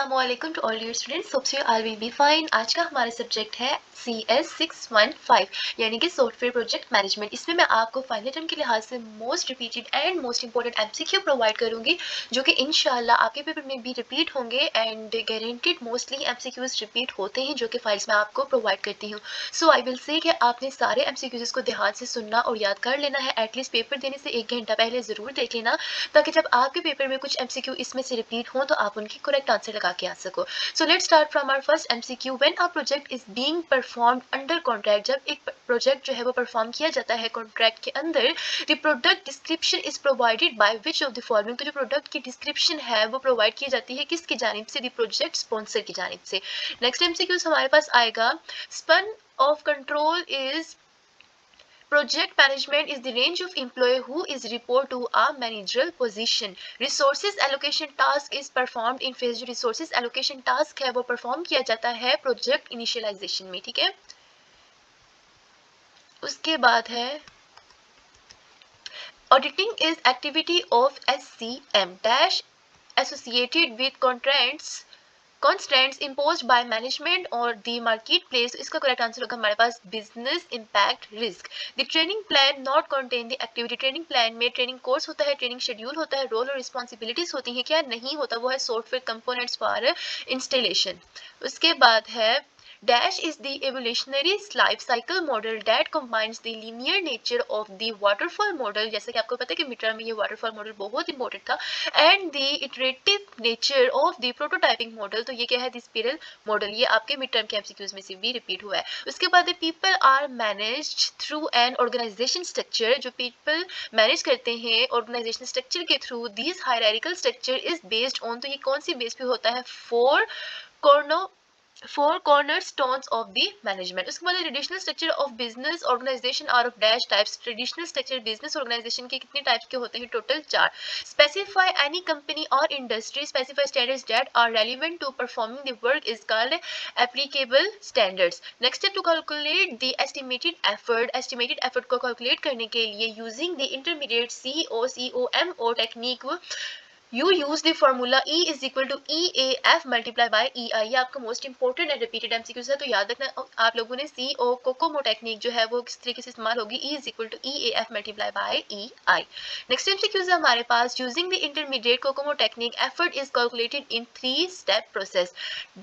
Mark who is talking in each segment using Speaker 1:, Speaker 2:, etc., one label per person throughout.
Speaker 1: अस्सलामुअलैकुम to all dear students, hope you all will be fine. आज का हमारा सब्जेक्ट है CS 615 यानी कि सॉफ्टवेयर प्रोजेक्ट मैनेजमेंट। इसमें मैं आपको फाइनल टर्म के लिहाज से most repeated and most important MCQ provide करूंगी जो कि इंशाल्लाह आपके पेपर में भी रिपीट होंगे and guaranteed mostly MCQs repeat होते हैं जो कि फाइल्स में आपको प्रोवाइड करती हूँ। सो आई विल से कि आपने सारे MCQs को ध्यान से सुनना और याद कर लेना है। एटलीस्ट पेपर देने से 1 घंटा पहले ज़रूर देख लेना ताकि जब आपके पेपर में कुछ MCQ इसमें से रिपीट हो तो आप उनकी करेक्ट आंसर लगा के आ सको। So let's start from our first MCQ। When a project is being performed under contract, जब एक प्रोजेक्ट जो है वो परफॉर्म किया जाता है कॉन्ट्रैक्ट के अंदर, the product description is provided by which of the following. तो जो प्रोडक्ट की डिस्क्रिप्शन है वो प्रोवाइड की जाती है किसकी जानिब से? द प्रोजेक्ट स्पॉन्सर की जानिब से। नेक्स्ट MCQ हमारे पास आएगा, span of control is project management is the range of employee who is report to a managerial position. Resources allocation task is performed in phase। जो resources allocation task है वो perform किया जाता है project initialization में, ठीक है। उसके बाद है auditing is activity of SCM dash associated with constraints imposed by management or the marketplace। इसका करेक्ट आंसर होगा हमारे पास business impact risk. The training plan not contain the activity. Training plan में ट्रेनिंग कोर्स होता है, training schedule होता है, role और रिस्पॉन्सिबिलिटीज होती है, क्या नहीं होता वो है सॉफ्टवेयर कंपोनेंट्स फॉर इंस्टॉलेशन। उसके बाद है Dash is the evolutionary life cycle model that combines the linear nature of the waterfall model, जैसे कि आपको पता है कि मिड टर्म में ये waterfall model बहुत इंपॉर्टेंट था, and the iterative nature of the prototyping model। तो ये क्या है? the spiral model। ये आपके मिड टर्म के MCQs में से भी रिपीट हुआ है। उसके बाद people are managed through an organization structure। जो people मैनेज करते हैं organization structure के through, these hierarchical structure is based on। तो ये कौन सी बेस पे होता है? Four cornerstones of the management। उसके बाद traditional structure of business organisation are of dash types. Traditional structure business organisation के कितने टाइप्स के होते हैं? टोटल 4। स्पेसिफाई एनी कंपनी और industry, specify standards that are relevant to performing the work is called applicable standards. Next है to calculate the estimated effort. Estimated effort को calculate करने के लिए using the intermediate COMO technique you use the formula E is equal to EAF multiply by EI। ये आपका most important and repeated MCQ है, तो याद रखना आप लोगों ने CO कोकोमो टेक्निक जो है वो किस तरीके से इस्तेमाल होगी? E is equal to EAF multiply by EI। Next MCQ है हमारे पास, using the intermediate COCOMO technique effort is calculated in 3 step process.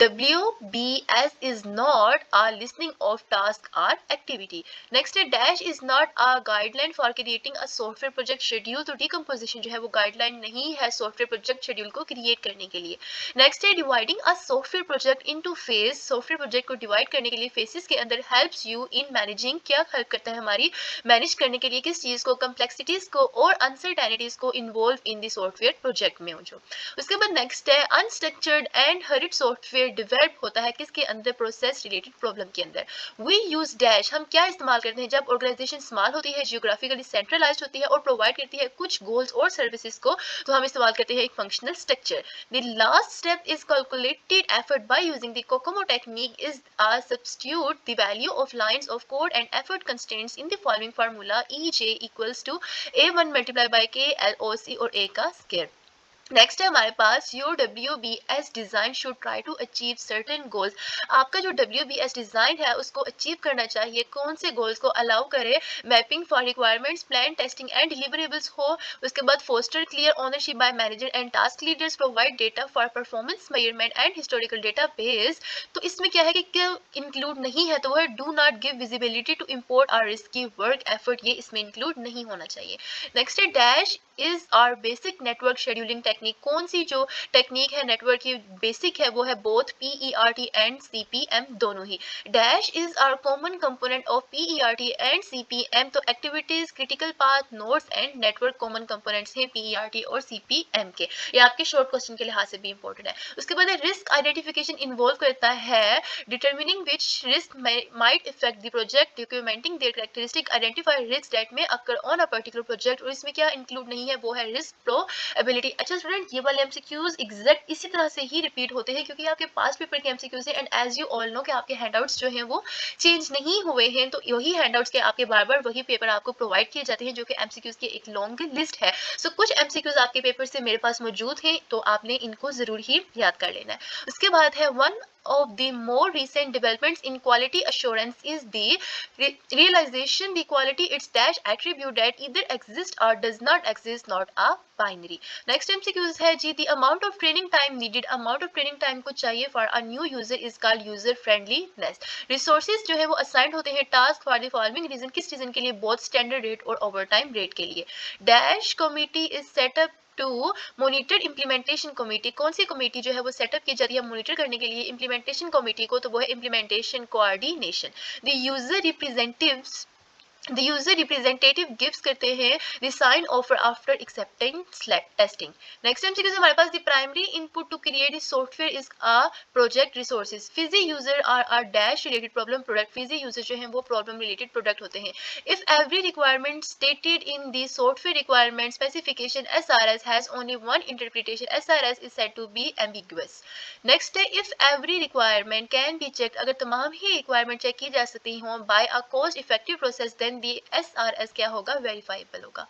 Speaker 1: WBS is not a listing of task और एक्टिविटी। नेक्स्ट है dash is not a guideline for creating a software project schedule. तो decomposition जो है वो guideline नहीं है software project schedule को create करने के लिए। नेक्स्ट है डिवाइडिंग अ software project into phase. Software project को डिवाइड करने के लिए फेसेस के अंदर हेल्प्स यू इन मैनेजिंग। क्या हेल्प करता है हमारी? मैनेज करने के लिए किस चीज को? कम्प्लेक्सिटीज को और अनसर्टेनिटीज को involve in the software project में जो। उसके बाद नेक्स्ट है unstructured and horrid software develop होता है किसके अंदर? प्रोसेस रिलेटेड प्रॉब्लम के अंदर। वी यूज डैश, हम क्या इस्तेमाल करते हैं जब ऑर्गेनाइजेशन स्मॉल होती है, जियोग्राफिकली सेंट्रलाइज्ड होती है और प्रोवाइड करती है कुछ गोल्स और सर्विसेज को, तो हम इस्तेमाल करते हैं एक functional structure. The last step is calculated effort by using the COCOMO technique is substitute the value of lines of code and effort constraints in the following formula EJ equals to A1 multiply by K LOC और A का square. Next है हमारे पास your WBS design should try to achieve certain goals. आपका जो WBS design है उसको achieve करना चाहिए, कौन से गोल्स को अलाउ करे? Mapping for requirements, plan, testing and deliverables हो। उसके बाद foster clear ownership by manager and task leaders, provide data for performance measurement and historical database. तो इसमें क्या है कि क्या इंक्लूड नहीं है? तो वह do not give visibility to import or risky work effort, ये इसमें इंक्लूड नहीं होना चाहिए। नेक्स्ट है dash is are basic network scheduling technique. कौन सी जो टेक्निक है नेटवर्क की बेसिक है वो है बोथ PERT एंड CPM दोनों ही। Dash is are common component of PERT and CPM। तो activities, critical path, nodes and network common components हैं PERT और CPM के। ये आपके शॉर्ट क्वेश्चन के लिहाज से भी इंपॉर्टेंट है। उसके बाद रिस्क आइडेंटिफिकेशन इन्वॉल्व करता है determining which risk might effect the project, documenting there characteristic, identify risk that may occur on a particular project. और इसमें क्या इंक्लूड नहीं है? वो है रिस्क प्रोबेबिलिटी। अच्छा स्टूडेंट ये वाले एमसीक्यूज एग्जैक्ट इसी तरह से ही रिपीट होते हैं क्योंकि आपके पास पेपर के एमसीक्यूज हैं and as you all know कि आपके हैंडआउट्स जो हैं वो चेंज नहीं हुए हैं, तो वही हैंडआउट्स के आपके बार बार वही पेपर आपको प्रोवाइड किए जाते हैं जो कि एमसीक्यूज की एक लॉन्ग लिस्ट है। सो कुछ एमसीक्यूज आपके पेपर से मेरे पास मौजूद हैं तो आपने इनको जरूर ही याद कर लेना है। उसके बाद है one of the more recent developments in quality assurance is the realization the quality its dash attribute that either exists or does not exist, not a binary. Next MCQs है जी, the amount of training time needed, amount of training time को चाहिए for a new user is called user friendliness. Resources जो है वो assigned होते हैं task for the following reason, किस reason के लिए, both standard rate और overtime rate के लिए. Dash committee is set up to monitor implementation committee, कौन सी कमेटी जो है वो सेटअप की जाती है मॉनिटर करने के लिए इम्प्लीमेंटेशन कमेटी को, तो वो है implementation coordination. The user representatives The user representative gives करते हैं the sign offer after accepting testing. Next MCQ हमारे पास the primary input to create the software is a project resources. Fizzy user are a dash related problem product. Fizzy user जो हैं वो problem related product होते हैं. If every requirement stated in the software requirement specification SRS has only one interpretation, SRS is said to be ambiguous. Next है if every requirement can be checked, अगर तमाम ही requirement check की जा सकती हों by a cost effective process then the SRS क्या होगा, verifiable होगा.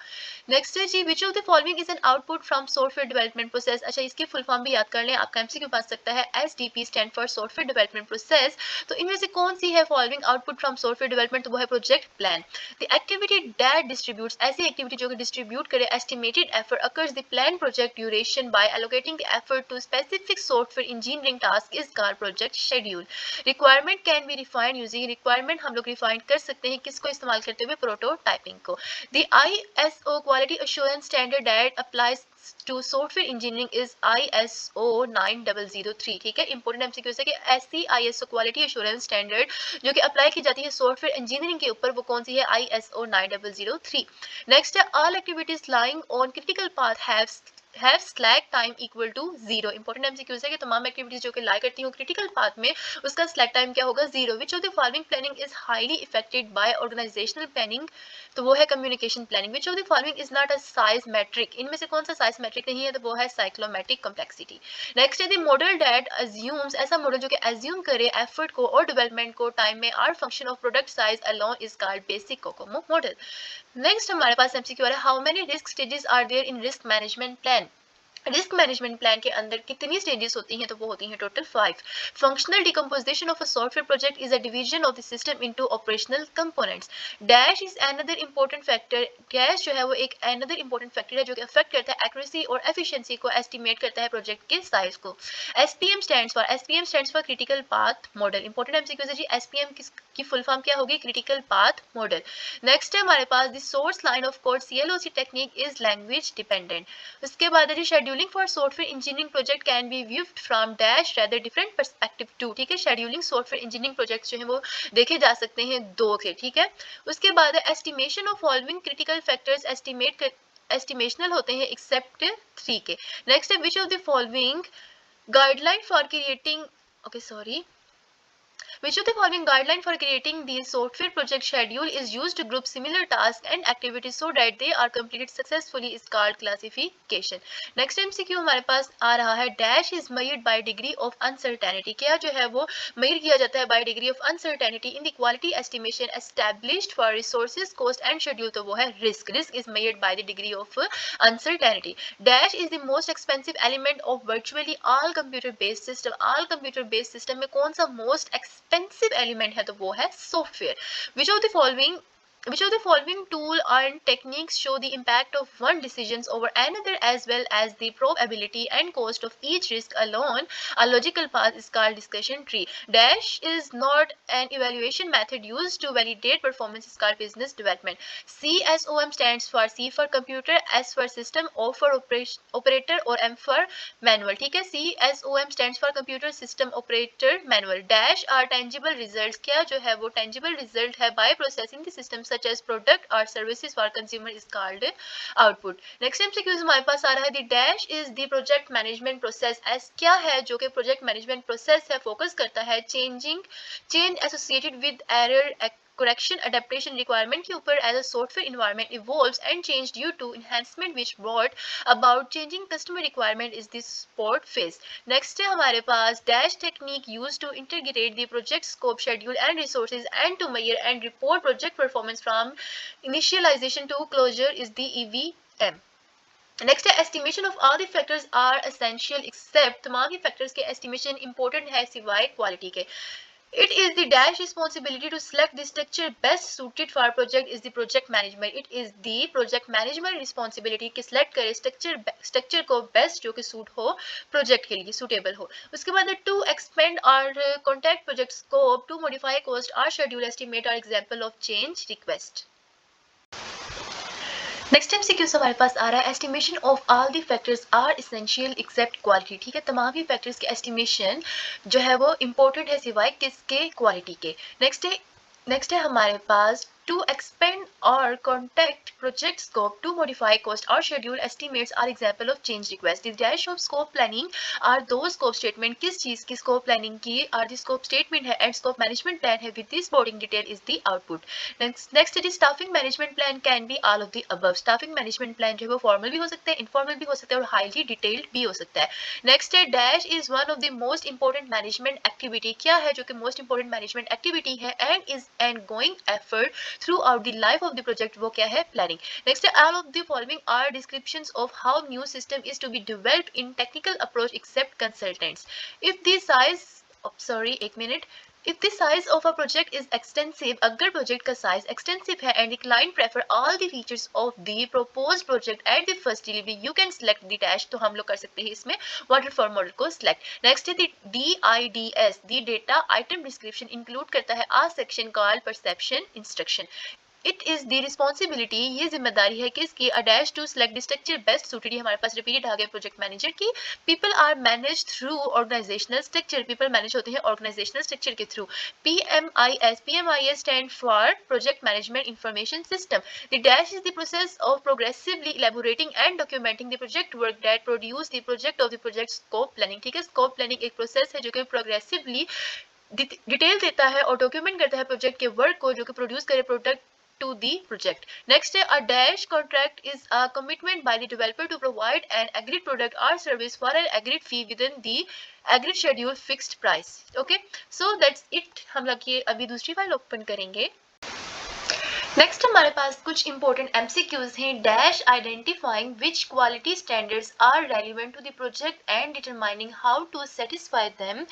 Speaker 1: नेक्स्ट है जी, which of the following is an output from software development process. अच्छा इसकी फुल फॉर्म भी याद कर लें, आपका एमसीक्यू पास सकता है. SDP stand for software development process. तो इनमें से कौन सी है following output from software development, तो वो है project plan. The activity that distributes, ऐसी एक्टिविटी जो कि डिस्ट्रीब्यूट करे estimated effort across the plan project duration by allocating the effort to specific software engineering task is called project schedule. Requirement can be refined using, requirement हम लोग refined कर सकते हैं किसको इस्तेमाल करते हुए, प्रोटोटाइपिंग को. The ISO quality assurance standard that applies to software engineering is ISO 9003. ठीक है, इंपोर्टेंट एमसीक्यू है कि ऐसी ISO क्वालिटी एश्योरेंस स्टैंडर्ड जो कि अप्लाई की जाती है सॉफ्टवेयर इंजीनियरिंग के ऊपर, वो कौन सी है, ISO 9003. नेक्स्ट है all activities lying on critical path have slack time equal to 0. Important MCQs है कि तमाम एक्टिविटीज जो कि लाई करती हूँ क्रिटिकल पाथ में उसका स्लैक टाइम क्या होगा, 0. Which of the following planning is highly affected by organisational planning, तो वो है communication planning. Which of the following is not a size metric, इनमें से कौन सा साइज मैट्रिक नहीं है, तो वो है साइक्लोमैटिक कॉम्प्लेक्सिटी. नेक्स्ट है द मॉडल दैट अज्यूम्स, ऐसा मॉडल जो कि अज्यूम करे एफर्ट को और डेवलपमेंट को टाइम में or function of product size alone is called basic COCOMO model. Next हमारे पास एमसीक्यू है, how many risk stages are there in risk management plan. Risk management plan के अंदर कितनी स्टेजेस होती हैं, तो वो होती हैं total 5. Functional decomposition of a software project is a division of the system into operational components. Dash is another important factor, dash जो है वो एक अनदर इंपॉर्टेंट फैक्टर है जो कि अफेक्ट करता है एक्यूरेसी और एफिशिएंसी को, एस्टिमेट करता है प्रोजेक्ट के साइज को. SPM stands for critical path model. Important MCQ है जी, SPM की फुल फॉर्म क्या होगी, क्रिटिकल पाथ मॉडल. नेक्स्ट है हमारे पास the source line of code CLOC technique is language dependent. उसके बाद है scheduling for software engineering project can be viewed from dash rather different perspective too. ठीक है, शेड्यूलिंग सॉफ्टवेयर इंजीनियरिंग प्रोजेक्ट्स जो हैं वो देखे जा सकते हैं दो से. ठीक है, उसके बाद है estimation of following critical factors estimational होते हैं एक्सेप्ट 3 के. नेक्स्ट है which of the following guideline for creating, Which of the following guideline for creating the software project schedule is used to group similar tasks and activities so that they are completed successfully is called classification. Next MCQ हमारे पास आ रहा है, dash is measured by degree of uncertainty. क्या जो है वो measure किया जाता है by degree of uncertainty in the quality estimation established for resources, cost and schedule, तो वो है risk. Risk is measured by the degree of uncertainty. Dash is the most expensive element of virtually all computer based system. All computer based system में कौन सा most expensive element है, तो वो है software. Which of the following tool and techniques show the impact of one decisions over another as well as the probability and cost of each risk alone? A logical path is called discussion tree. Dash is not an evaluation method used to validate performance, is called business development. CSOM stands for C for computer, S for system, O for operator और M for manual. ठीक है, CSOM stands for computer system operator manual. Dash are tangible results. क्या जो है वो tangible result है by processing the system such as product or services for consumer is called output. Next MCQ हमारे पास आ रहा है, the dash is the project management process. as क्या है जो कि project management process है, फोकस करता है change associated with error correction adaptation requirement के ऊपर as a software environment evolves and changed due to enhancement which brought about changing customer requirement is the support phase. Next है हमारे पास dash technique used to integrate the project scope, schedule and resources and to measure and report project performance from initialization to closure is the EVM. Next है estimation of all the factors are essential except तमाम ही factors के estimation important है सिवाय quality के. It is the dash responsibility to select the structure best suited for project is the project management. It is the project management responsibility कि select करे structure को best जो कि suit हो project के लिए suitable हो. उसके बाद to expand or contact project scope, to modify cost or schedule estimate are example of change request. Next MCQs हमारे पास आ रहा है estimation of all the factors are essential except quality. ठीक है, तमाम ही फैक्टर्स के एस्टिमेशन जो है वो इंपॉर्टेंट है सिवाय किसके क्वालिटी के. नेक्स्ट है हमारे पास to expand or contact project scope, to modify cost or schedule estimates are example of change request. The dash of scope planning are those scope statement किस चीज की scope planning की are the scope statement है and scope management plan है with this boarding detail is the output. Next is staffing management plan can be all of the above. Staffing management plan जो है वो formal भी हो सकता है, informal भी हो सकता है और highly detailed भी हो सकता है. Next है dash is one of the most important management activity. क्या है जो कि most important management activity है and is an ongoing effort throughout the life of the project. वो क्या है planning. Next all of the following are descriptions of how new system is to be developed in technical approach except consultants. If the size एक minute. If the size of a project is extensive, अगर project का size extensive है and the client prefer all the features of the proposed project at the first delivery, you can select the dash. तो हम लोग कर सकते हैं इसमें waterfall model को select. Next है the DIDS, the data item description include करता है a section called perception instruction. It is the responsibility, ये जिम्मेदारी है किसकी, a dash to select the structure best suited. ये हमारे पास repeated आ गया प्रोजेक्ट मैनेजर की. people are managed through organizational structure, people manage होते हैं organizational structure के through. PMIS stand for project management information system. The dash is the process of progressively elaborating and documenting the project work that produce the project of the project scope planning. ठीक है, scope planning एक process है जो कि progressively detail देता है और document करता है प्रोजेक्ट के वर्क को जो कि प्रोड्यूस करे product to the project. Next, a dash contract is a commitment by the developer to provide an agreed product or service for an agreed fee within the agreed schedule fixed price. Okay, so that's it. हम लोग ये अभी दूसरी file open करेंगे. Next हमारे पास कुछ important MCQs हैं. Dash identifying which quality standards are relevant to the project and determining how to satisfy them.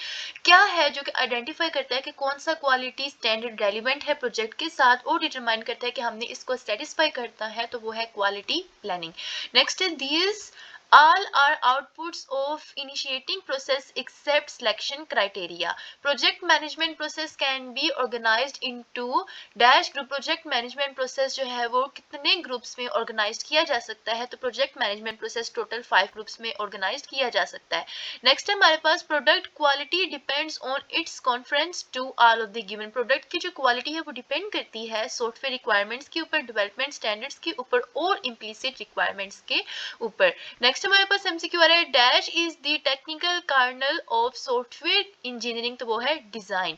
Speaker 1: क्या है जो कि आइडेंटिफाई करता है कि कौन सा क्वालिटी स्टैंडर्ड रेलिवेंट है प्रोजेक्ट के साथ और डिटरमाइन करता है कि हमने इसको सेटिस्फाई करता है, तो वो है क्वालिटी प्लानिंग. नेक्स्ट है these all are outputs of initiating process except selection criteria. Project management process can be organized into dash group. project management process जो है वो कितने ग्रुप्स में ऑर्गेनाइज किया जा सकता है, तो project management process total 5 groups में ऑर्गेनाइज किया जा सकता है. नेक्स्ट हमारे पास product quality depends on its conference to all of the given. Product की जो क्वालिटी है वो डिपेंड करती है सॉफ्टवेयर रिक्वायरमेंट्स के ऊपर, डेवलपमेंट स्टैंडर्ड्स के ऊपर और इम्प्लीसिट रिक्वायरमेंट्स के ऊपर. नेक्स्ट हमारे पास एमसीक्यू आ रहा है dash is the technical kernel of software engineering, तो वो है design.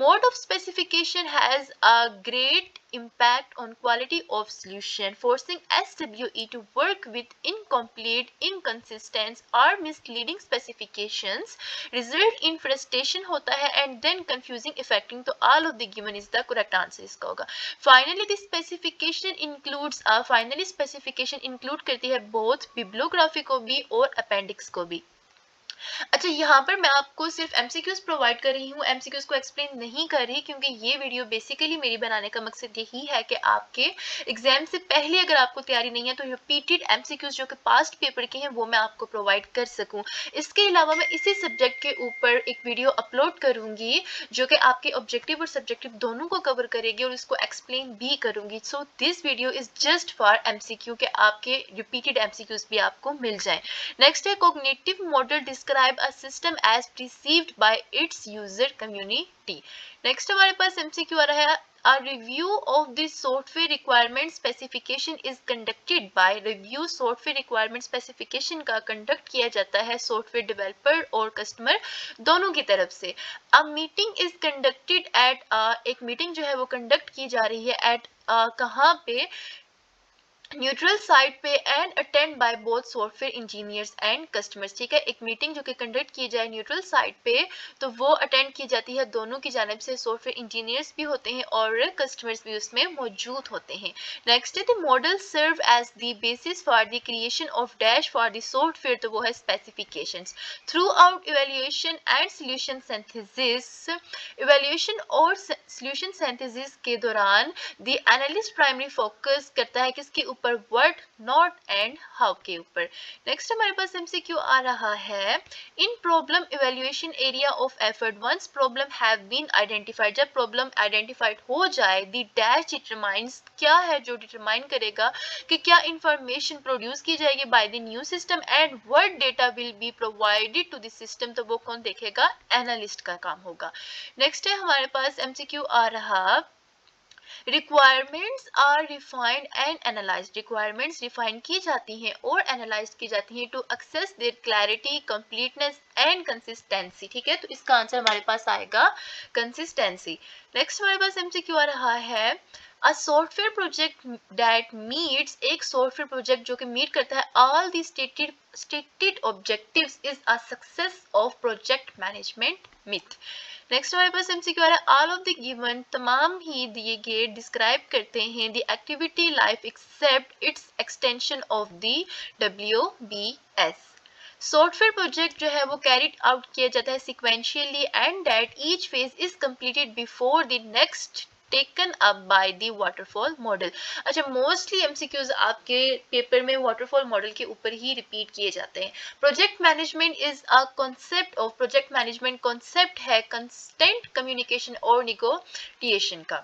Speaker 1: Mode of specification has a great impact on quality of solution, forcing SWE to work with incomplete, inconsistent or misleading specifications result in frustration होता है and then confusing affecting. तो all of the given is the correct answer इसका होगा. Finally the specification includes finally specification include करती है both bibliography को भी और appendix को भी. अच्छा, यहाँ पर मैं आपको सिर्फ एमसीक्यूज प्रोवाइड कर रही हूँ, एमसीक्यूज को एक्सप्लेन नहीं कर रही क्योंकि ये वीडियो बेसिकली मेरी बनाने का मकसद यही है कि आपके एग्जाम से पहले अगर आपको तैयारी नहीं है तो रिपीटेड एमसीक्यूज जो कि पास्ट पेपर के हैं वो मैं आपको प्रोवाइड कर सकूँ. इसके अलावा मैं इसी सब्जेक्ट के ऊपर एक वीडियो अपलोड करूँगी जो कि आपके ऑब्जेक्टिव और सब्जेक्टिव दोनों को कवर करेगी और इसको एक्सप्लेन भी करूँगी. So this video is just for MCQ के आपके रिपीटेड एमसीक्यूज भी आपको मिल जाए. नेक्स्ट है cognitive model describe a system as perceived by its user community. Next हमारे पास एमसीक्यू आ रहा है A review of the software requirement specification is conducted by review software requirement specification का conduct किया जाता है software developer और customer दोनों की तरफ से. A meeting is conducted at एक meeting जो है वो conduct की जा रही है at कहाँ पे न्यूट्रल साइट पे and attend by both software engineers and customers. ठीक है, एक मीटिंग जो कि कंडक्ट की जाए न्यूट्रल साइट पे तो वो अटेंड की जाती है दोनों की जानिब से. सॉफ्टवेयर इंजीनियर्स भी होते हैं और कस्टमर्स भी उसमें मौजूद होते हैं. नेक्स्ट है the model serve as the basis for the creation of dash for the software, तो वो है specifications. Throughout evaluation and solution synthesis, evaluation और सोल्यूशन सिंथेसिस के दौरान द एनालिस्ट प्राइमरी फोकस करता है किसके ऊपर, व्हाट, नॉट एंड हाउ के ऊपर. नेक्स्ट हमारे पास एमसीक्यू आ रहा है. In problem evaluation area of effort once problem have been identified, जब प्रॉब्लम आइडेंटिफाइड हो जाए द डैश डिटरमाइंस, क्या है जो डिटरमाइन करेगा कि क्या इंफॉर्मेशन प्रोड्यूस की जाएगी by the new system and what data will be provided to the system, तो वो कौन देखेगा, एनालिस्ट का काम होगा. नेक्स्ट है हमारे पास एमसीक्यू आ रहा. Requirements are refined and analyzed, requirements refine की जाती हैं और एनालाइज की जाती हैं to access their clarity, completeness and consistency. ठीक है, तो इसका आंसर हमारे पास आएगा कंसिस्टेंसी. नेक्स्ट हमारे पास एमसीक्यू आ रहा है. अ सॉफ्टवेयर प्रोजेक्ट दैट मीट्स, एक सॉफ्टवेयर प्रोजेक्ट जो कि मीट करता है all the stated objectives is a success of project management myth. Next हमारे पास एमसीक्यू आ रहा है. ऑल ऑफ द गिवन, तमाम ही दिए गए डिस्क्राइब करते हैं the activity life except its extension of the WBS. Software project जो है वो कैरिड आउट किया जाता है sequentially and that each phase is completed before the next taken up by the waterfall model. अच्छा, मोस्टली एमसीक्यूज आपके paper में waterfall model के ऊपर ही रिपीट किए जाते हैं. Project management is a concept of, project management concept है कंस्टेंट कम्युनिकेशन और निगोटिएशन का.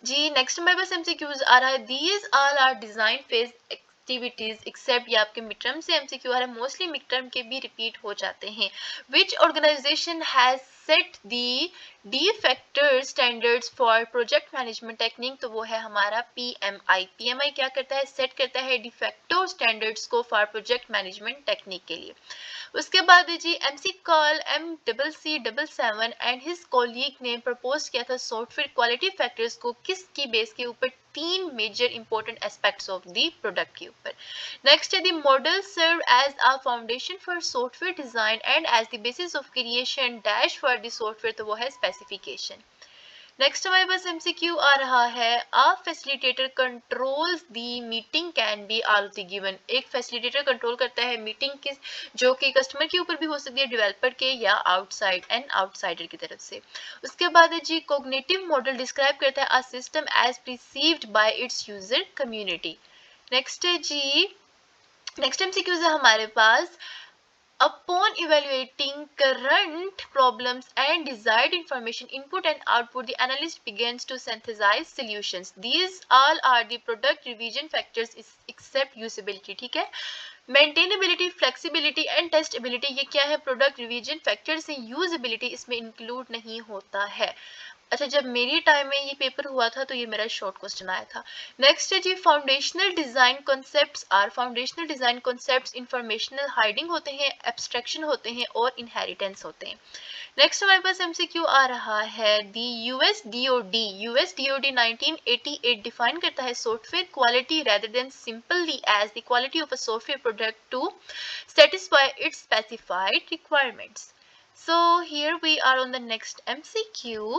Speaker 1: जी नेक्स्ट हमारे पास एमसीक्यूज आ रहा है. These all are design phase activities except, ये आपके मिड टर्म से एमसीक्यू आ रहा है, मोस्टली मिड टर्म के भी रिपीट हो जाते हैं. Which organisation has set the de facto standards for project management technique, तो वो है हमारा PMI. PMI क्या करता है, सेट करता है डिफेक्टो स्टैंडर्ड्स को फॉर प्रोजेक्ट मैनेजमेंट टेक्निक के लिए. उसके बाद जी MC call MCC77 and his colleague ने प्रपोज किया था सॉफ्टवेयर क्वालिटी फैक्टर्स को किसकी बेस के ऊपर, तीन major important aspects of the product के ऊपर. नेक्स्ट है the model serve as a foundation for software design and as the basis of creation dash for the software, तो वो है स्पेसिफिकेशन. नेक्स्ट हमारे पास एमसीक्यू आ रहा है. A facilitator controls the meeting can be all the given, एक facilitator control करता है मीटिंग किस, जो कि कस्टमर के ऊपर भी हो सकती है, डेवलपर के या आउटसाइड एंड आउटसाइडर की तरफ से. उसके बाद है जी कॉग्निटिव मॉडल डिस्क्राइब करता है a system as perceived by its user community. Next है जी, नेक्स्ट एमसीक्यूज है हमारे पास. Upon evaluating current problems and desired information input and output, the analyst begins to synthesize solutions. These all are the product revision factors except usability. ठीक है, maintainability, flexibility and testability ये क्या है, product revision factors है. Usability इसमें include नहीं होता है. अच्छा, जब मेरी टाइम में ये पेपर हुआ था तो ये मेरा शॉर्ट क्वेश्चन आया था. नेक्स्ट है जी foundational design concepts are, foundational design concepts informational hiding होते हैं, एब्स्ट्रैक्शन होते हैं और इनहेरिटेंस होते हैं. नेक्स्ट हमारे पास एमसीक्यू आ रहा है. दी यूएस डीओडी 1988 डिफाइन करता है software quality rather than simply as the quality of a software product to satisfy its specified requirements. So here we are on the next MCQ.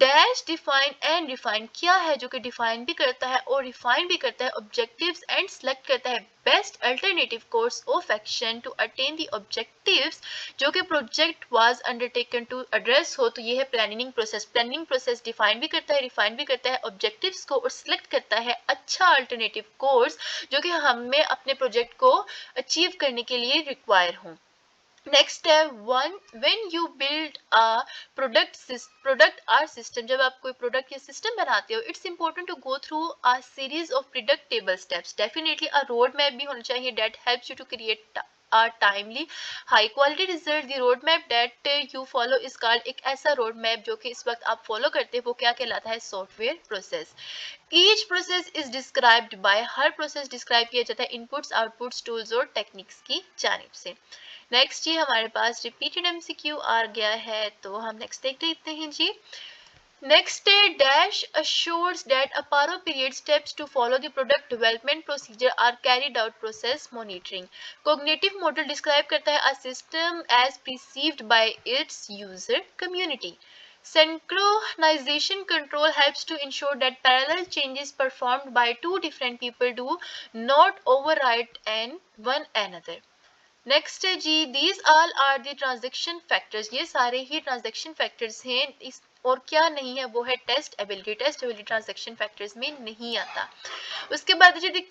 Speaker 1: Dash define and refine क्या है, जो कि define भी करता है और refine भी करता है objectives and select करता है best alternative course of action to attain the objectives जो कि project was undertaken to address हो. तो ये है planning process define भी करता है, refine भी करता है objectives को और select करता है अच्छा alternative course जो कि हमें अपने project को achieve करने के लिए require हो. नेक्स्ट है when you build a product or system, जब आप कोई प्रोडक्ट या सिस्टम बनाते हो, it's important to go through a series of predictable steps. Definitely a road map भी होना चाहिए that helps you to create are timely, high quality result. The road map that you follow is called, एक ऐसा road map जो कि इस वक्त आप फॉलो करते हैं वो क्या कहलाता है, software process. Each process is described by, her process describe किया जाता है इनपुट्स आउटपुट्स टूल्स और टेक्निक्स की जानिब से. नेक्स्ट ये हमारे पास रिपीटेड एमसीक्यू आ गया है, तो हम नेक्स्ट देख लेते हैं जी. Next, dash assures that Aparo period steps to follow the product development procedure are carried out. Process monitoring. Cognitive model describe करता है a system as perceived by its user community. Synchronization control helps to ensure that parallel changes performed by two different people do not override one another. Next है जी, these all are the transaction factors. ये सारे ही transaction factors हैं. इस और क्या नहीं है वो है testability. Testability transaction factors में नहीं आता. उसके बाद जी the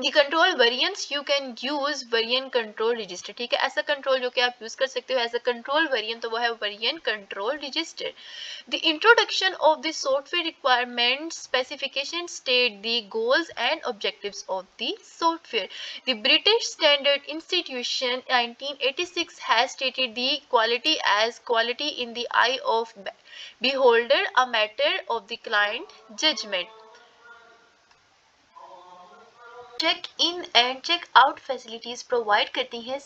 Speaker 1: control variants you can use variant control register. ठीक है, ऐसा कंट्रोल जो कि आप यूज कर सकते हो एज अ कंट्रोल वेरिएंट, तो वो है variant control register. The introduction of the software requirements specification state the goals and objectives of the software. The British Standard Institution 1986 has stated the quality as quality in the eye of beholder, a matter of the client judgment. Check in and check out facilities provide करती हैं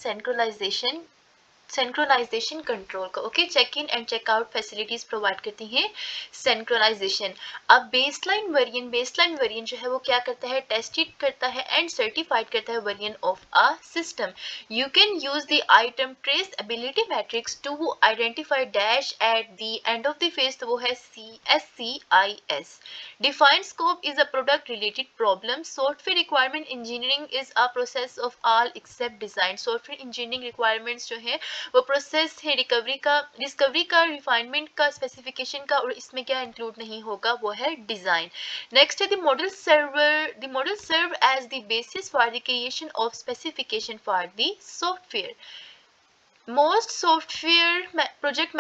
Speaker 1: synchronization control को. Okay, check in and check out facilities provide करती हैं synchronisation. अब baseline variant जो है वो क्या करता है, टेस्टेड करता है एंड सर्टिफाइड करता है variant of a system. You can use the item traceability matrix to identify dash at the end of the phase, तो वो है CSCIS. Defined scope is a product related problem. Software requirement engineering is a process of all except design. Software engineering requirements जो है वो process है discovery का refinement का specification का, और इसमें क्या इंक्लूड नहीं होगा वो है डिजाइन. नेक्स्ट है the model serve as the basis for the creation of specification for the software. Most software project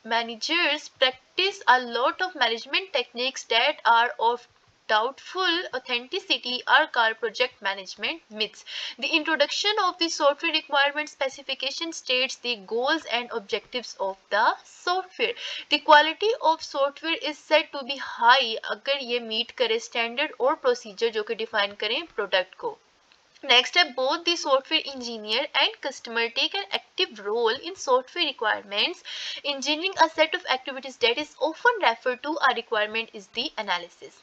Speaker 1: managers practice a lot of management techniques that are of doubtful authenticity are called project management myths. The introduction of the software requirement specification states the goals and objectives of the software. The quality of software is said to be high अगर ये meet करे standard और procedure जो कि define करें product को. Next, both the software engineer and customer take an active role in software requirements. Engineering a set of activities that is often referred to a requirement is the analysis.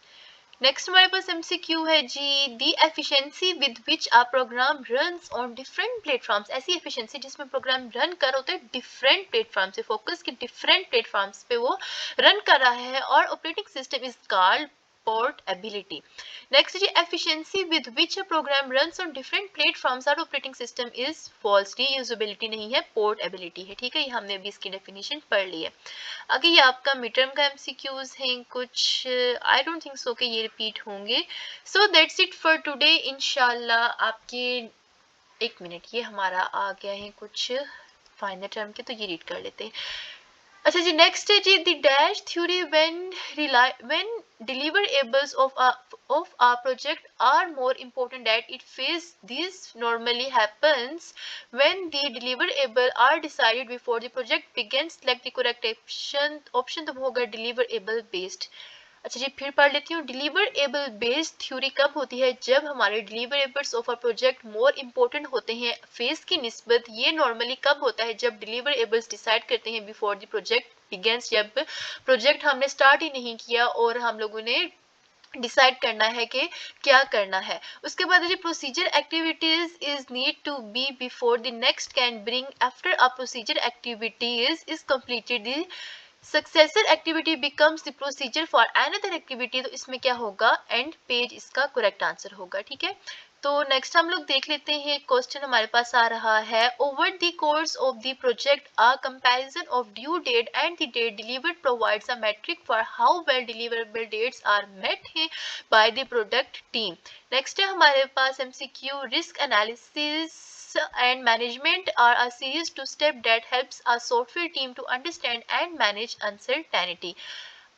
Speaker 1: Next हमारे पास MCQ है जी, the efficiency with which a program runs on different platforms. ऐसी efficiency जिसमें program run कर होते हैं different platform से, फोकस के डिफरेंट प्लेटफॉर्म्स पे वो रन कर रहा है, और operating system is called portability. Next is efficiency with which a program runs on different platforms or operating system is false. Reusability नहीं है, portability है. ठीक है, ये हमने अभी इसकी डेफिनेशन पढ़ ली है. आगे ये आपका मिड टर्म का MCQs हैं कुछ, आई डोंट थिंक सो कि ये रिपीट होंगे. सो दैट्स इट फॉर टुडे. इंशाल्लाह आपके एक मिनट, ये हमारा आ गया है कुछ फाइनल टर्म के, तो ये रीड कर लेते हैं. अच्छा जी, नेक्स्ट है जी, the dash theory when deliverables of a project are more important that it phase. This normally happens when the deliverable are decided before the project begins. Select the correct option तो होगा deliverable based. अच्छा जी, फिर पढ़ लेती हूँ. Deliverable based theory कब होती है, जब हमारे deliverables of a project more important होते हैं फेज की निस्बत. ये नॉर्मली कब होता है, जब डिलीवरेबल्स डिसाइड करते हैं बिफोर द प्रोजेक्ट बिगिंस, जब प्रोजेक्ट हमने स्टार्ट ही नहीं किया और हम लोगों ने डिसाइड करना है कि क्या करना है. उसके बाद जी, procedure activities is need to be before the next can bring after a procedure activities is completed the successor activity becomes the procedure for another activity. तो इसमें क्या होगा, एंड पेज इसका करेक्ट आंसर होगा. ठीक है, तो नेक्स्ट हम लोग देख लेते हैं. क्वेश्चन हमारे पास आ रहा है, over the course of the project a comparison of due date and the date delivered provides a metric for how well deliverable dates are met है by the product team. Next है हमारे पास MCQ, risk analysis and management are a series of steps that helps a software team to understand and manage uncertainty.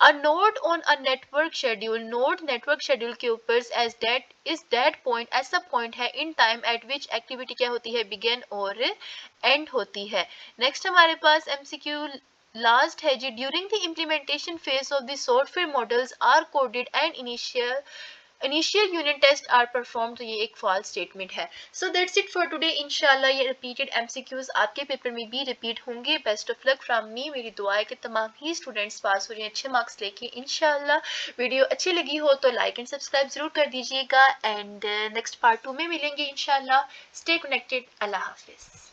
Speaker 1: A node on a network schedule, node network schedule के ऊपर as that is that point, ऐसा point है in time at which activity क्या होती है, begin और and होती है। नेक्स्ट हमारे पास एमसीक्यू लास्ट है जी, during the implementation phase of the software models are coded and initial unit test are perform, तो ये एक फॉल्स स्टेटमेंट है। So that's it for today. इंशाल्लाह ये रिपीटेड एमसीक्यूज आपके पेपर में भी रिपीट होंगे। Best of luck from me. मेरी दुआ है कि तमाम ही स्टूडेंट्स पास हो रहे हैं अच्छे मार्क्स लेके इंशाल्लाह। वीडियो अच्छी लगी हो तो लाइक एंड सब्सक्राइब जरूर कर दीजिएगा एंड नेक्स्ट पार्ट 2 में मिलेंगे इंशाल्लाह। Stay connected. अल्लाह हाफिज।